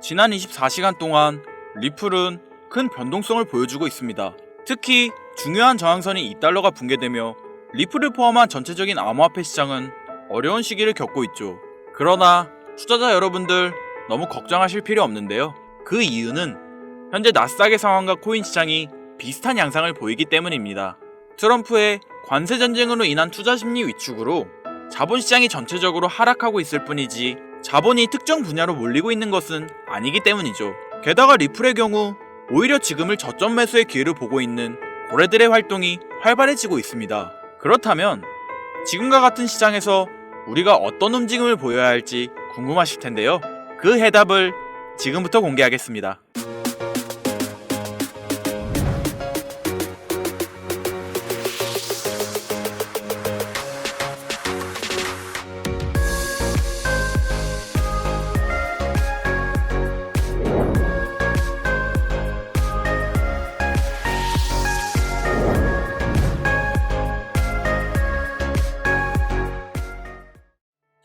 지난 24시간 동안 리플은 큰 변동성을 보여주고 있습니다. 특히 중요한 저항선인 2달러가 붕괴되며 리플을 포함한 전체적인 암호화폐 시장은 어려운 시기를 겪고 있죠. 그러나 투자자 여러분들 너무 걱정하실 필요 없는데요. 그 이유는 현재 나스닥의 상황과 코인 시장이 비슷한 양상을 보이기 때문입니다. 트럼프의 관세 전쟁으로 인한 투자 심리 위축으로 자본시장이 전체적으로 하락하고 있을 뿐이지 자본이 특정 분야로 몰리고 있는 것은 아니기 때문이죠. 게다가 리플의 경우 오히려 지금을 저점 매수의 기회를 보고 있는 고래들의 활동이 활발해지고 있습니다. 그렇다면 지금과 같은 시장에서 우리가 어떤 움직임을 보여야 할지 궁금하실 텐데요. 그 해답을 지금부터 공개하겠습니다.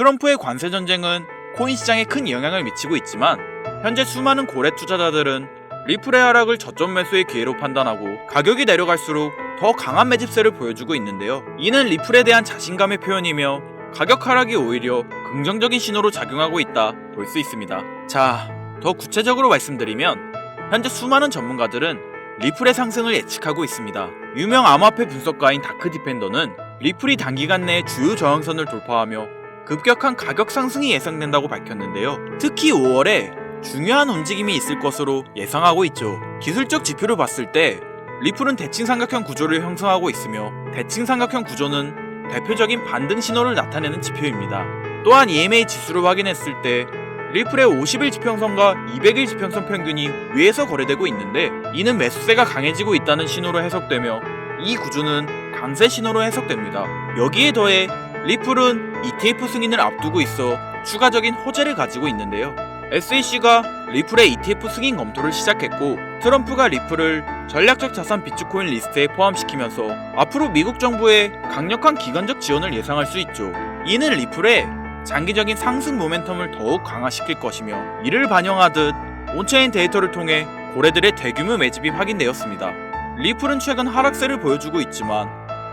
트럼프의 관세 전쟁은 코인 시장에 큰 영향을 미치고 있지만 현재 수많은 고래 투자자들은 리플의 하락을 저점 매수의 기회로 판단하고 가격이 내려갈수록 더 강한 매집세를 보여주고 있는데요. 이는 리플에 대한 자신감의 표현이며 가격 하락이 오히려 긍정적인 신호로 작용하고 있다 볼 수 있습니다. 자, 더 구체적으로 말씀드리면 현재 수많은 전문가들은 리플의 상승을 예측하고 있습니다. 유명 암호화폐 분석가인 다크디펜더는 리플이 단기간 내에 주요 저항선을 돌파하며 급격한 가격 상승이 예상된다고 밝혔는데요. 특히 5월에 중요한 움직임이 있을 것으로 예상하고 있죠. 기술적 지표를 봤을 때 리플은 대칭 삼각형 구조를 형성하고 있으며 대칭 삼각형 구조는 대표적인 반등 신호를 나타내는 지표입니다. 또한 EMA 지수를 확인했을 때 리플의 50일 지평선과 200일 지평선 평균이 위에서 거래되고 있는데 이는 매수세가 강해지고 있다는 신호로 해석되며 이 구조는 강세 신호로 해석됩니다. 여기에 더해 리플은 ETF 승인을 앞두고 있어 추가적인 호재를 가지고 있는데요. SEC가 리플의 ETF 승인 검토를 시작했고 트럼프가 리플을 전략적 자산 비트코인 리스트에 포함시키면서 앞으로 미국 정부의 강력한 기관적 지원을 예상할 수 있죠. 이는 리플의 장기적인 상승 모멘텀을 더욱 강화시킬 것이며 이를 반영하듯 온체인 데이터를 통해 고래들의 대규모 매집이 확인되었습니다. 리플은 최근 하락세를 보여주고 있지만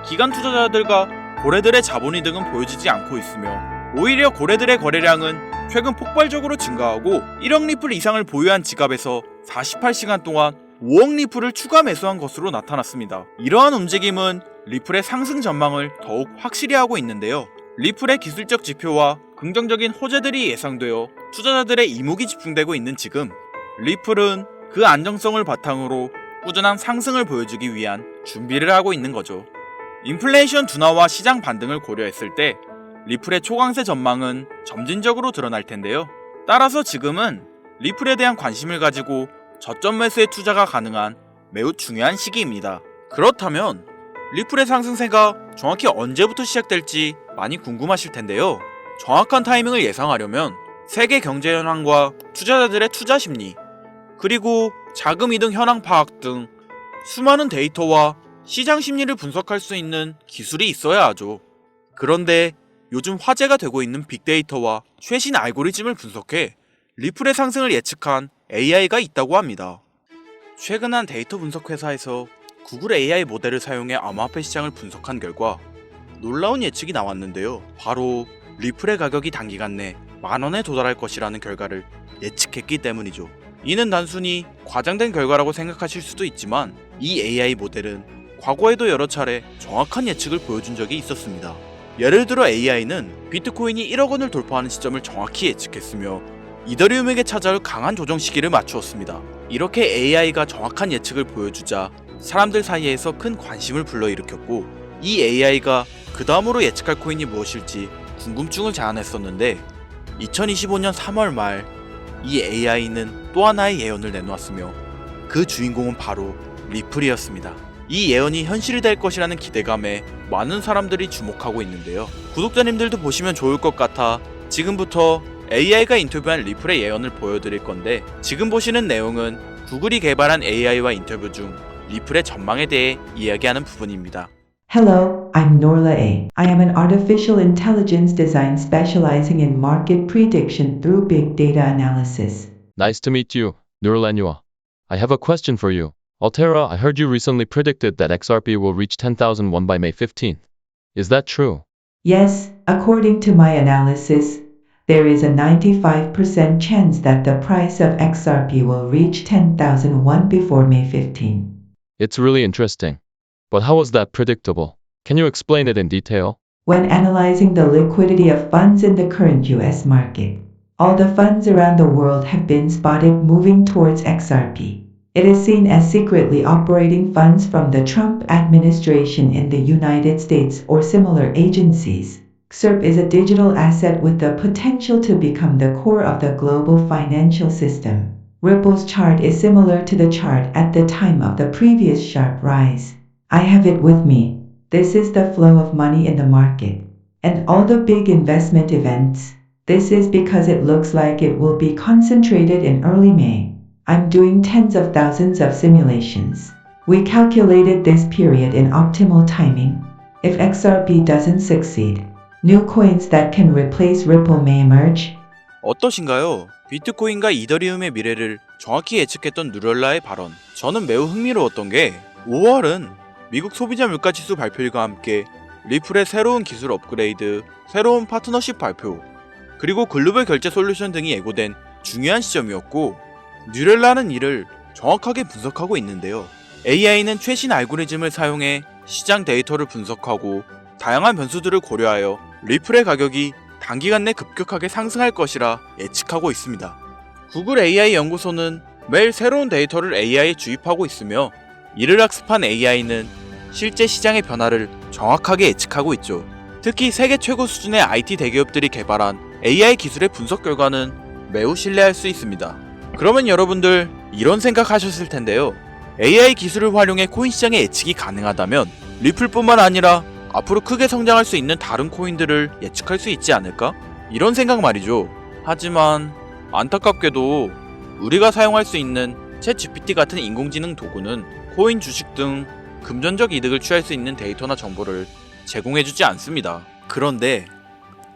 기관 투자자들과 고래들의 자본이득은 보여지지 않고 있으며 오히려 고래들의 거래량은 최근 폭발적으로 증가하고 1억 리플 이상을 보유한 지갑에서 48시간 동안 5억 리플을 추가 매수한 것으로 나타났습니다. 이러한 움직임은 리플의 상승 전망을 더욱 확실히 하고 있는데요. 리플의 기술적 지표와 긍정적인 호재들이 예상되어 투자자들의 이목이 집중되고 있는 지금 리플은 그 안정성을 바탕으로 꾸준한 상승을 보여주기 위한 준비를 하고 있는 거죠. 인플레이션 둔화와 시장 반등을 고려했을 때 리플의 초강세 전망은 점진적으로 드러날 텐데요. 따라서 지금은 리플에 대한 관심을 가지고 저점 매수에 투자가 가능한 매우 중요한 시기입니다. 그렇다면 리플의 상승세가 정확히 언제부터 시작될지 많이 궁금하실 텐데요. 정확한 타이밍을 예상하려면 세계 경제 현황과 투자자들의 투자 심리, 그리고 자금 이동 현황 파악 등 수많은 데이터와 시장 심리를 분석할 수 있는 기술이 있어야 하죠. 그런데 요즘 화제가 되고 있는 빅데이터와 최신 알고리즘을 분석해 리플의 상승을 예측한 AI가 있다고 합니다. 최근 한 데이터 분석 회사에서 구글 AI 모델을 사용해 암호화폐 시장을 분석한 결과 놀라운 예측이 나왔는데요. 바로 리플의 가격이 단기간 내 10,000원에 도달할 것이라는 결과를 예측했기 때문이죠. 이는 단순히 과장된 결과라고 생각하실 수도 있지만 이 AI 모델은 과거에도 여러 차례 정확한 예측을 보여준 적이 있었습니다. 예를 들어 AI는 비트코인이 1억 원을 돌파하는 시점을 정확히 예측했으며 이더리움에게 찾아올 강한 조정 시기를 맞추었습니다. 이렇게 AI가 정확한 예측을 보여주자 사람들 사이에서 큰 관심을 불러일으켰고 이 AI가 그 다음으로 예측할 코인이 무엇일지 궁금증을 자아냈었는데 2025년 3월 말 이 AI는 또 하나의 예언을 내놓았으며 그 주인공은 바로 리플이었습니다. 이 예언이 현실이 될 것이라는 기대감에 많은 사람들이 주목하고 있는데요. 구독자님들도 보시면 좋을 것 같아 지금부터 AI가 인터뷰한 리플의 예언을 보여드릴 건데 지금 보시는 내용은 구글이 개발한 AI와 인터뷰 중 리플의 전망에 대해 이야기하는 부분입니다. Hello, I'm Norla A. I am an artificial intelligence design specializing in market prediction through big data analysis. Nice to meet you, Nurlanua. I have a question for you. Altera, I heard you recently predicted that XRP will reach 10,001 by May 15th. Is that true? Yes, according to my analysis, there is a 95% chance that the price of XRP will reach 10,001 before May 15. It's really interesting. But how was that predictable? Can you explain it in detail? When analyzing the liquidity of funds in the current US market, all the funds around the world have been spotted moving towards XRP. It is seen as secretly operating funds from the Trump administration in the United States or similar agencies. XRP is a digital asset with the potential to become the core of the global financial system. Ripple's chart is similar to the chart at the time of the previous sharp rise. I have it with me. This is the flow of money in the market. And all the big investment events. This is because it looks like it will be concentrated in early May. I'm doing tens of thousands of simulations. We calculated this period in optimal timing. If XRP doesn't succeed, new coins that can replace Ripple may emerge. 어떠신가요? 비트코인과 이더리움의 미래를 정확히 예측했던 누렐라의 발언. 저는 매우 흥미로웠던 게 5월은 미국 소비자 물가지수 발표일과 함께 리플의 새로운 기술 업그레이드, 새로운 파트너십 발표, 그리고 글로벌 결제 솔루션 등이 예고된 중요한 시점이었고 뉴렐라는 이를 정확하게 분석하고 있는데요. AI는 최신 알고리즘을 사용해 시장 데이터를 분석하고 다양한 변수들을 고려하여 리플의 가격이 단기간 내 급격하게 상승할 것이라 예측하고 있습니다. 구글 AI 연구소는 매일 새로운 데이터를 AI에 주입하고 있으며 이를 학습한 AI는 실제 시장의 변화를 정확하게 예측하고 있죠. 특히 세계 최고 수준의 IT 대기업들이 개발한 AI 기술의 분석 결과는 매우 신뢰할 수 있습니다. 그러면 여러분들 이런 생각하셨을 텐데요. AI 기술을 활용해 코인 시장의 예측이 가능하다면 리플뿐만 아니라 앞으로 크게 성장할 수 있는 다른 코인들을 예측할 수 있지 않을까? 이런 생각 말이죠. 하지만 안타깝게도 우리가 사용할 수 있는 챗GPT 같은 인공지능 도구는 코인 주식 등 금전적 이득을 취할 수 있는 데이터나 정보를 제공해주지 않습니다. 그런데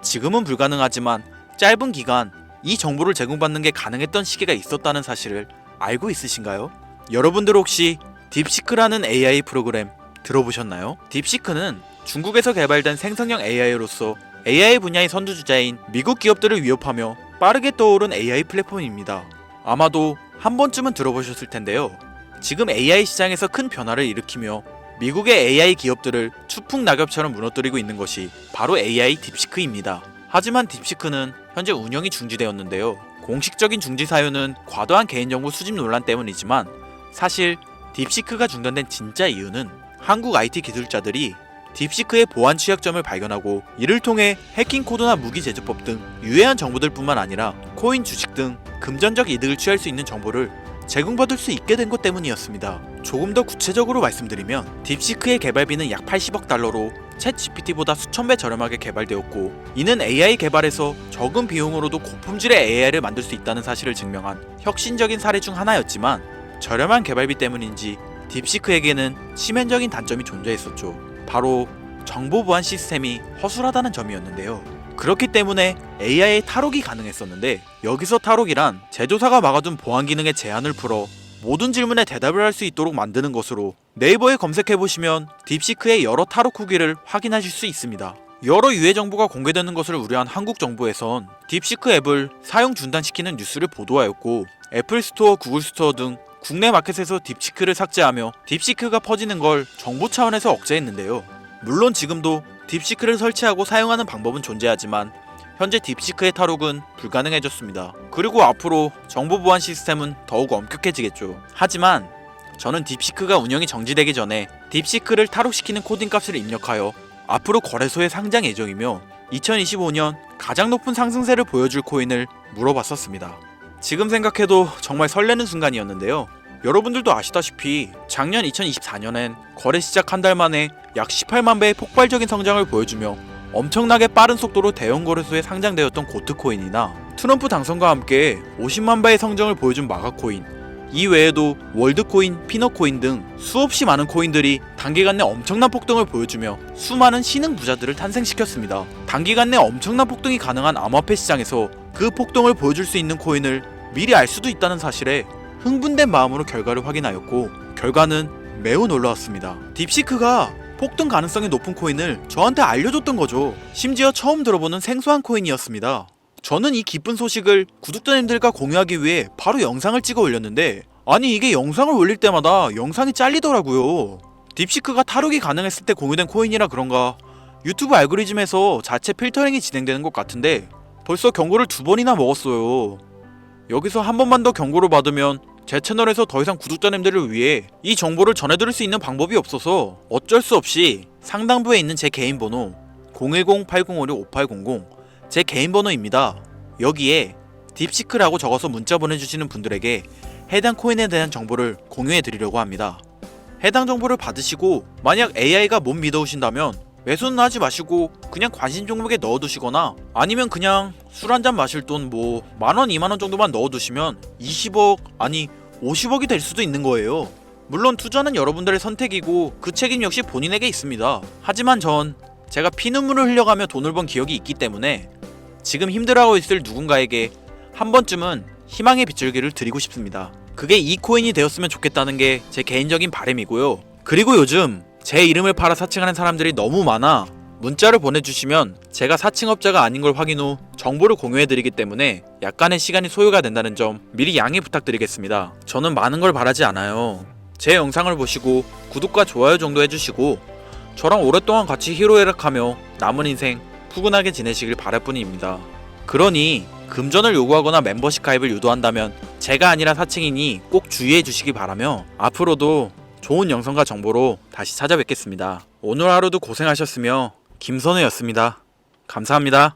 지금은 불가능하지만 짧은 기간 이 정보를 제공받는 게 가능했던 시기가 있었다는 사실을 알고 있으신가요? 여러분들 혹시 딥시크라는 AI 프로그램 들어보셨나요? 딥시크는 중국에서 개발된 생성형 AI로서 AI 분야의 선두주자인 미국 기업들을 위협하며 빠르게 떠오른 AI 플랫폼입니다. 아마도 한 번쯤은 들어보셨을 텐데요. 지금 AI 시장에서 큰 변화를 일으키며 미국의 AI 기업들을 추풍 낙엽처럼 무너뜨리고 있는 것이 바로 AI 딥시크입니다. 하지만 딥시크는 현재 운영이 중지되었는데요. 공식적인 중지 사유는 과도한 개인정보 수집 논란 때문이지만 사실 딥시크가 중단된 진짜 이유는 한국 IT 기술자들이 딥시크의 보안 취약점을 발견하고 이를 통해 해킹 코드나 무기 제조법 등 유해한 정보들 뿐만 아니라 코인 주식 등 금전적 이득을 취할 수 있는 정보를 제공받을 수 있게 된 것 때문이었습니다. 조금 더 구체적으로 말씀드리면 딥시크의 개발비는 약 80억 달러로 챗 GPT보다 수천 배 저렴하게 개발되었고 이는 AI 개발에서 적은 비용으로도 고품질의 AI를 만들 수 있다는 사실을 증명한 혁신적인 사례 중 하나였지만 저렴한 개발비 때문인지 딥시크에게는 치명적인 단점이 존재했었죠. 바로 정보 보안 시스템이 허술하다는 점이었는데요. 그렇기 때문에 AI의 탈옥이 가능했었는데 여기서 탈옥이란 제조사가 막아둔 보안 기능의 제한을 풀어 모든 질문에 대답을 할 수 있도록 만드는 것으로 네이버에 검색해보시면 딥시크의 여러 탈옥 후기를 확인하실 수 있습니다. 여러 유해 정보가 공개되는 것을 우려한 한국 정부에선 딥시크 앱을 사용 중단시키는 뉴스를 보도하였고 애플 스토어, 구글 스토어 등 국내 마켓에서 딥시크를 삭제하며 딥시크가 퍼지는 걸 정부 차원에서 억제했는데요. 물론 지금도 딥시크를 설치하고 사용하는 방법은 존재하지만 현재 딥시크의 탈옥은 불가능해졌습니다. 그리고 앞으로 정보 보안 시스템은 더욱 엄격해지겠죠. 하지만 저는 딥시크가 운영이 정지되기 전에 딥시크를 탈옥시키는 코딩 값을 입력하여 앞으로 거래소에 상장 예정이며 2025년 가장 높은 상승세를 보여줄 코인을 물어봤었습니다. 지금 생각해도 정말 설레는 순간이었는데요. 여러분들도 아시다시피 작년 2024년엔 거래 시작 한 달 만에 약 18만 배의 폭발적인 성장을 보여주며 엄청나게 빠른 속도로 대형 거래소에 상장되었던 고트코인이나 트럼프 당선과 함께 50만 배의 성장을 보여준 마가코인, 이 외에도 월드코인, 피너코인 등 수없이 많은 코인들이 단기간 내 엄청난 폭등을 보여주며 수많은 신흥 부자들을 탄생시켰습니다. 단기간 내 엄청난 폭등이 가능한 암호화폐 시장에서 그 폭등을 보여줄 수 있는 코인을 미리 알 수도 있다는 사실에 흥분된 마음으로 결과를 확인하였고 결과는 매우 놀라웠습니다. 딥시크가 폭등 가능성이 높은 코인을 저한테 알려줬던 거죠. 심지어 처음 들어보는 생소한 코인이었습니다. 저는 이 기쁜 소식을 구독자님들과 공유하기 위해 바로 영상을 찍어 올렸는데 아니 이게 영상을 올릴 때마다 영상이 잘리더라고요. 딥시크가 타록이 가능했을 때 공유된 코인이라 그런가 유튜브 알고리즘에서 자체 필터링이 진행되는 것 같은데 벌써 경고를 2번이나 먹었어요. 여기서 한 번만 더 경고를 받으면 제 채널에서 더 이상 구독자님들을 위해 이 정보를 전해드릴 수 있는 방법이 없어서 어쩔 수 없이 상단부에 있는 제 개인 번호 010-8056-5800 제 개인 번호입니다. 여기에 딥시크라고 적어서 문자 보내주시는 분들에게 해당 코인에 대한 정보를 공유해 드리려고 합니다. 해당 정보를 받으시고 만약 AI가 못 믿어오신다면 매수는 하지 마시고 그냥 관심 종목에 넣어두시거나 아니면 그냥 술 한잔 마실 돈 뭐 만원 2만원 정도만 넣어두시면 20억 아니 50억이 될 수도 있는 거예요. 물론 투자는 여러분들의 선택이고 그 책임 역시 본인에게 있습니다. 하지만 전 제가 피눈물을 흘려가며 돈을 번 기억이 있기 때문에 지금 힘들어하고 있을 누군가에게 한 번쯤은 희망의 빗줄기를 드리고 싶습니다. 그게 이 코인이 되었으면 좋겠다는 게 제 개인적인 바람이고요. 그리고 요즘 제 이름을 팔아 사칭하는 사람들이 너무 많아 문자를 보내주시면 제가 사칭업자가 아닌 걸 확인 후 정보를 공유해드리기 때문에 약간의 시간이 소요가 된다는 점 미리 양해 부탁드리겠습니다. 저는 많은 걸 바라지 않아요. 제 영상을 보시고 구독과 좋아요 정도 해주시고 저랑 오랫동안 같이 희로애락하며 남은 인생 푸근하게 지내시길 바랄 뿐입니다. 그러니 금전을 요구하거나 멤버십 가입을 유도한다면 제가 아니라 사칭이니 꼭 주의해 주시기 바라며 앞으로도 좋은 영상과 정보로 다시 찾아뵙겠습니다. 오늘 하루도 고생하셨으며 김선우였습니다. 감사합니다.